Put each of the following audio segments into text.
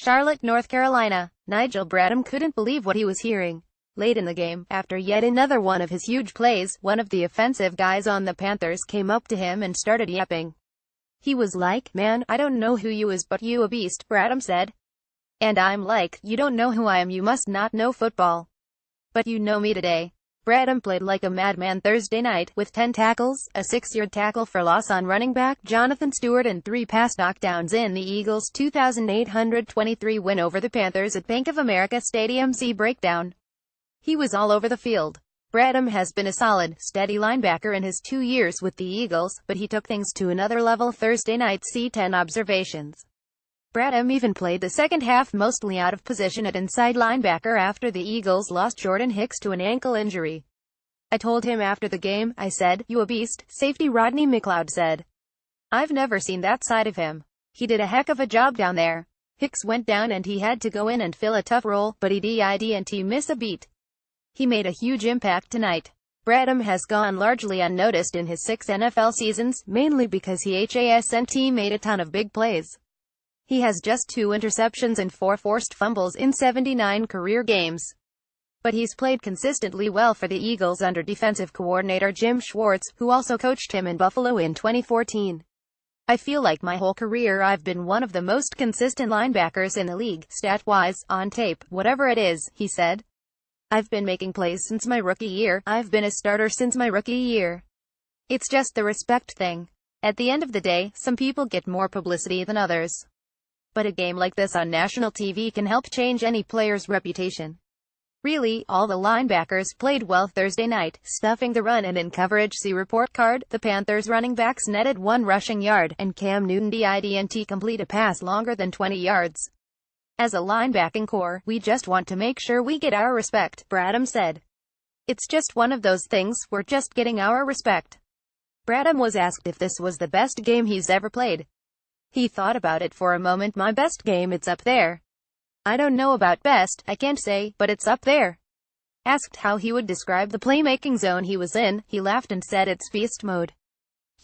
Charlotte, North Carolina. Nigel Bradham couldn't believe what he was hearing. Late in the game, after yet another one of his huge plays, one of the offensive guys on the Panthers came up to him and started yapping. He was like, "Man, I don't know who you is, but you a beast," Bradham said. And I'm like, "You don't know who I am, you must not know football. But you know me today." Bradham played like a madman Thursday night, with 10 tackles, a 6-yard tackle for loss on running back Jonathan Stewart and 3 pass knockdowns in the Eagles' 2,823 win over the Panthers at Bank of America Stadium. See breakdown. He was all over the field. Bradham has been a solid, steady linebacker in his 2 years with the Eagles, but he took things to another level Thursday night. See 10 observations. Bradham even played the second half mostly out of position at inside linebacker after the Eagles lost Jordan Hicks to an ankle injury. "I told him after the game, I said, 'You a beast,'" safety Rodney McLeod said. "I've never seen that side of him. He did a heck of a job down there. Hicks went down and he had to go in and fill a tough role, but he didn't miss a beat. He made a huge impact tonight." Bradham has gone largely unnoticed in his 6 NFL seasons, mainly because he hasn't made a ton of big plays. He has just 2 interceptions and 4 forced fumbles in 79 career games. But he's played consistently well for the Eagles under defensive coordinator Jim Schwartz, who also coached him in Buffalo in 2014. "I feel like my whole career I've been one of the most consistent linebackers in the league, stat-wise, on tape, whatever it is," he said. "I've been making plays since my rookie year. I've been a starter since my rookie year. It's just the respect thing. At the end of the day, some people get more publicity than others. But a game like this on national TV can help change any player's reputation." Really, all the linebackers played well Thursday night, stuffing the run and in coverage. See report card. The Panthers running backs netted 1 rushing yard, and Cam Newton didn't complete a pass longer than 20 yards. "As a linebacking core, we just want to make sure we get our respect," Bradham said. "It's just one of those things, we're just getting our respect." Bradham was asked if this was the best game he's ever played. He thought about it for a moment. "My best game, it's up there. I don't know about best, I can't say, but it's up there." Asked how he would describe the playmaking zone he was in, he laughed and said it's feast mode.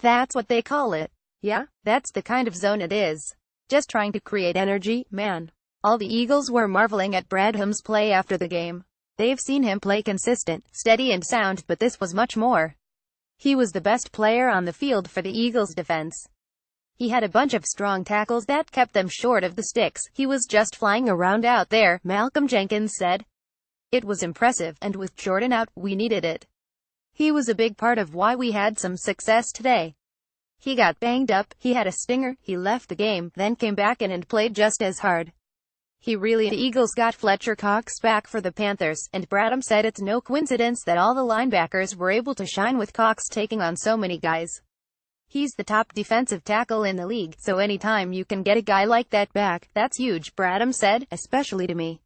"That's what they call it. Yeah, that's the kind of zone it is. Just trying to create energy, man." All the Eagles were marveling at Bradham's play after the game. They've seen him play consistent, steady and sound, but this was much more. He was the best player on the field for the Eagles' defense. He had a bunch of strong tackles that kept them short of the sticks. He was just flying around out there, Malcolm Jenkins said. "It was impressive, and with Jordan out, we needed it. He was a big part of why we had some success today. He got banged up, he had a stinger, he left the game, then came back in and played just as hard. The Eagles got Fletcher Cox back for the Panthers, and Bradham said it's no coincidence that all the linebackers were able to shine with Cox taking on so many guys. He's the top defensive tackle in the league, so anytime you can get a guy like that back, that's huge," Bradham said, "especially to me.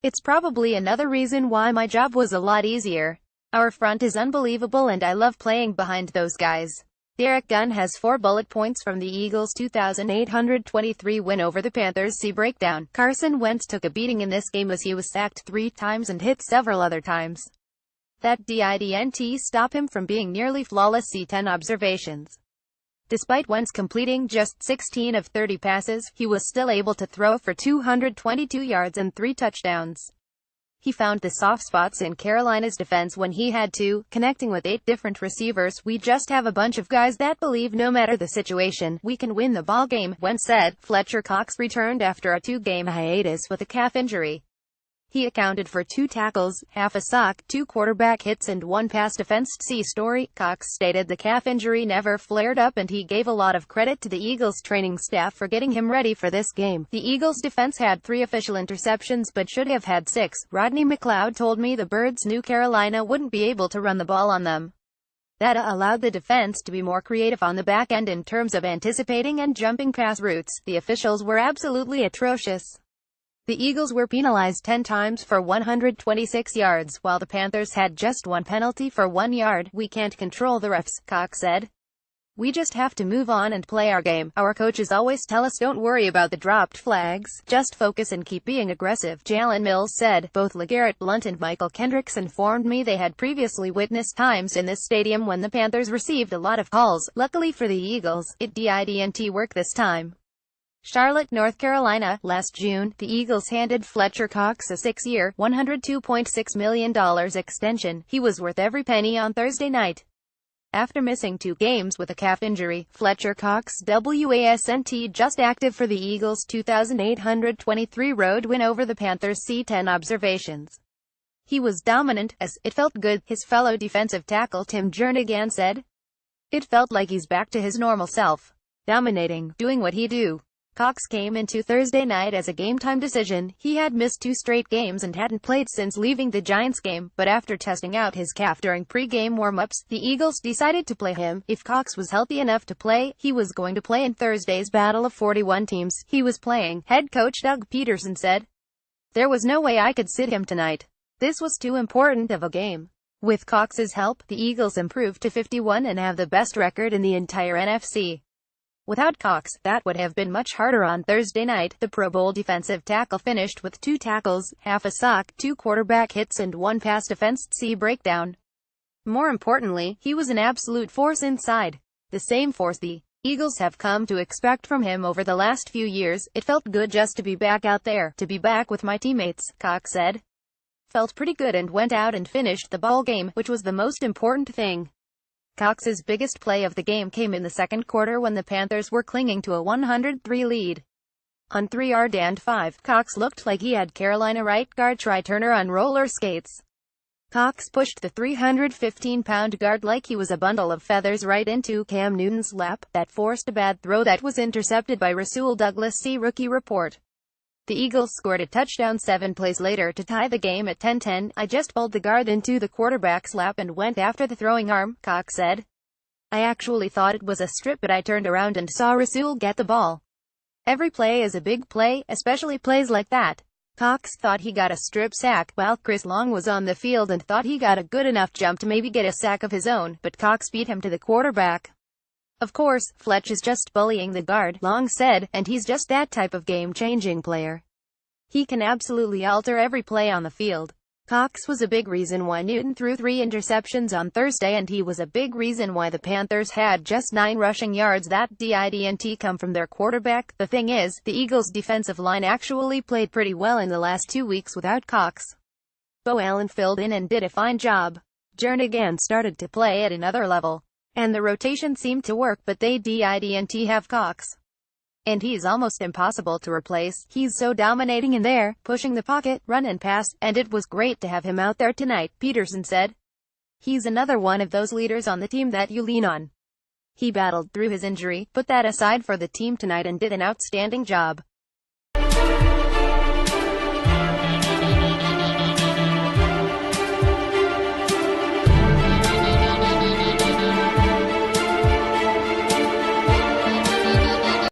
It's probably another reason why my job was a lot easier. Our front is unbelievable and I love playing behind those guys." Derek Gunn has 4 bullet points from the Eagles' 2,823 win over the Panthers. See breakdown. Carson Wentz took a beating in this game as he was sacked 3 times and hit several other times. That didn't stop him from being nearly flawless. See 10 observations. Despite Wentz completing just 16 of 30 passes, he was still able to throw for 222 yards and 3 touchdowns. He found the soft spots in Carolina's defense when he had to, connecting with 8 different receivers. "We just have a bunch of guys that believe no matter the situation, we can win the ball game," Wentz said. Fletcher Cox returned after a 2-game hiatus with a calf injury. He accounted for 2 tackles, half a sack, 2 quarterback hits and 1 pass defense. See story. Cox stated the calf injury never flared up and he gave a lot of credit to the Eagles training staff for getting him ready for this game. "The Eagles defense had 3 official interceptions but should have had 6. Rodney McLeod told me the Birds knew Carolina wouldn't be able to run the ball on them. That allowed the defense to be more creative on the back end in terms of anticipating and jumping pass routes. The officials were absolutely atrocious. The Eagles were penalized 10 times for 126 yards, while the Panthers had just 1 penalty for 1 yard. We can't control the refs," Cox said. "We just have to move on and play our game. Our coaches always tell us don't worry about the dropped flags, just focus and keep being aggressive," Jalen Mills said. "Both LeGarrette Blount and Michael Kendricks informed me they had previously witnessed times in this stadium when the Panthers received a lot of calls. Luckily for the Eagles, it didn't work this time. Charlotte, North Carolina. Last June, the Eagles handed Fletcher Cox a 6-year, $102.6 million extension. He was worth every penny on Thursday night. After missing 2 games with a calf injury, Fletcher Cox wasn't just active for the Eagles' 2,823 road win over the Panthers. C10 observations. He was dominant, as it felt good, his fellow defensive tackle Tim Jernigan said. It felt like he's back to his normal self. Dominating, doing what he do. Cox came into Thursday night as a game-time decision. He had missed 2 straight games and hadn't played since leaving the Giants game, but after testing out his calf during pre-game warm-ups, the Eagles decided to play him. If Cox was healthy enough to play, he was going to play in Thursday's battle of 41 teams. He was playing, head coach Doug Peterson said. There was no way I could sit him tonight. This was too important of a game. With Cox's help, the Eagles improved to 51 and have the best record in the entire NFC. Without Cox, that would have been much harder on Thursday night. The Pro Bowl defensive tackle finished with 2 tackles, half a sack, 2 quarterback hits and 1 pass defense. See breakdown. More importantly, he was an absolute force inside. The same force the Eagles have come to expect from him over the last few years. It felt good just to be back out there, to be back with my teammates, Cox said. Felt pretty good and went out and finished the ball game, which was the most important thing. Cox's biggest play of the game came in the second quarter when the Panthers were clinging to a 103 lead. On 3rd and 5, Cox looked like he had Carolina right guard Try Turner on roller skates. Cox pushed the 315-pound guard like he was a bundle of feathers right into Cam Newton's lap, that forced a bad throw that was intercepted by Rasul Douglas. See rookie report. The Eagles scored a touchdown 7 plays later to tie the game at 10-10. I just pulled the guard into the quarterback's lap and went after the throwing arm, Cox said. I actually thought it was a strip, but I turned around and saw Rasul get the ball. Every play is a big play, especially plays like that. Cox thought he got a strip sack, while Chris Long was on the field and thought he got a good enough jump to maybe get a sack of his own, but Cox beat him to the quarterback. Of course, Fletch is just bullying the guard, Long said, and he's just that type of game-changing player. He can absolutely alter every play on the field. Cox was a big reason why Newton threw 3 interceptions on Thursday, and he was a big reason why the Panthers had just 9 rushing yards. That didn't come from their quarterback. The thing is, the Eagles' defensive line actually played pretty well in the last 2 weeks without Cox. Bo Allen filled in and did a fine job. Jernigan started to play at another level. And the rotation seemed to work, but they didn't have Cox. And he's almost impossible to replace. He's so dominating in there, pushing the pocket, run and pass, and it was great to have him out there tonight, Peterson said. He's another one of those leaders on the team that you lean on. He battled through his injury, put that aside for the team tonight and did an outstanding job.